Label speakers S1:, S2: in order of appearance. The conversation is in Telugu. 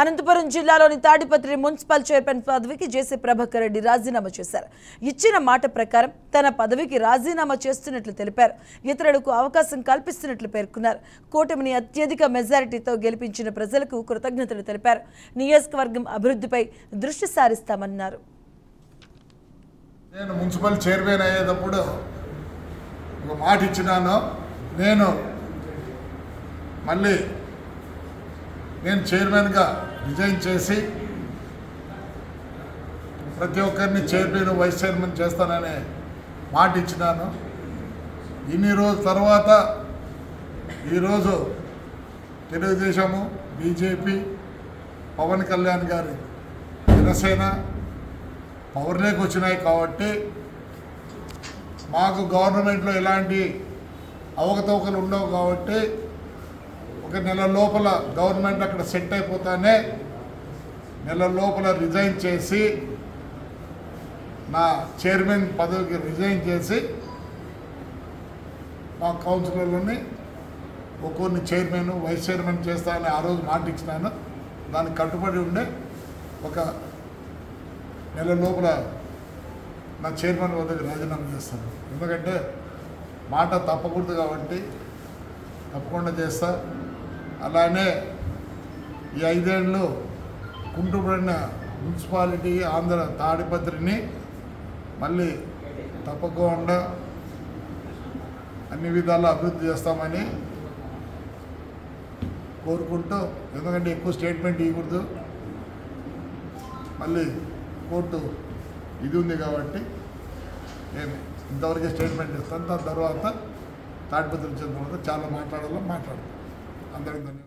S1: అనంతపురం జిల్లాలోని తాడిపత్రి మున్సిపల్ చైర్మన్ పదవికి జేసీ ప్రభాకర్ రెడ్డి రాజీనామా చేశారు. ఇచ్చిన మాట ప్రకారం తన పదవికి రాజీనామా చేస్తున్నట్లు తెలిపారు. ఇతరులకు అవకాశం కల్పిస్తున్నట్లు పేర్కొన్నారు. కూటమిని అత్యధిక మెజారిటీతో గెలిపించిన ప్రజలకు కృతజ్ఞతలు తెలిపారు. నియోజకవర్గం అభివృద్ధిపై దృష్టి సారిస్తామన్నారు.
S2: నేను మున్సిపల్ చైర్మన్ అయ్యేటప్పుడు ఒక మాట ఇచ్చినాను. నేను చైర్మన్గా రిజైన్ చేసి ప్రతి ఒక్కరిని చైర్మన్ వైస్ చైర్మన్ చేస్తాననే మాట ఇచ్చినాను. ఇన్ని రోజుల తర్వాత ఈరోజు తెలుగుదేశము, బీజేపీ, పవన్ కళ్యాణ్ గారి జనసేన పవర్లోకి వచ్చినాయి కాబట్టి మాకు గవర్నమెంట్లో ఎలాంటి అవకతవకలు ఉండవు కాబట్టి ఒక నెల లోపల గవర్నమెంట్ అక్కడ సెట్ అయిపోతానే నెల లోపల రిజైన్ చేసి నా చైర్మన్ పదవికి రిజైన్ చేసి మా కౌన్సిలర్లని ఒక్కొన్ని చైర్మన్ వైస్ చైర్మన్ చేస్తానని ఆ రోజు మాట ఇచ్చినాను. దానికి కట్టుబడి ఉండే ఒక నెల లోపల నా చైర్మన్ పదవికి రాజీనామా చేస్తాను. ఎందుకంటే మాట తప్పకూడదు కాబట్టి తప్పకుండా చేస్తా. అలానే ఈ 5 ఏళ్ళు కుంటుపడిన మున్సిపాలిటీ ఆంధ్ర తాడిపత్రిని మళ్ళీ తప్పకుండా అన్ని విధాలా అభివృద్ధి చేస్తామని కోరుకుంటూ, ఎందుకంటే ఎక్కువ స్టేట్మెంట్ ఇవ్వకూడదు, మళ్ళీ కోర్టు ఇది ఉంది కాబట్టి నేను ఇంతవరకే స్టేట్మెంట్ ఇస్తాను. దాని తర్వాత తాడిపత్రి వచ్చిన తర్వాత చాలా మాట్లాడాలో మాట్లాడతాను. అందరికీ ధన్యవాదాలు.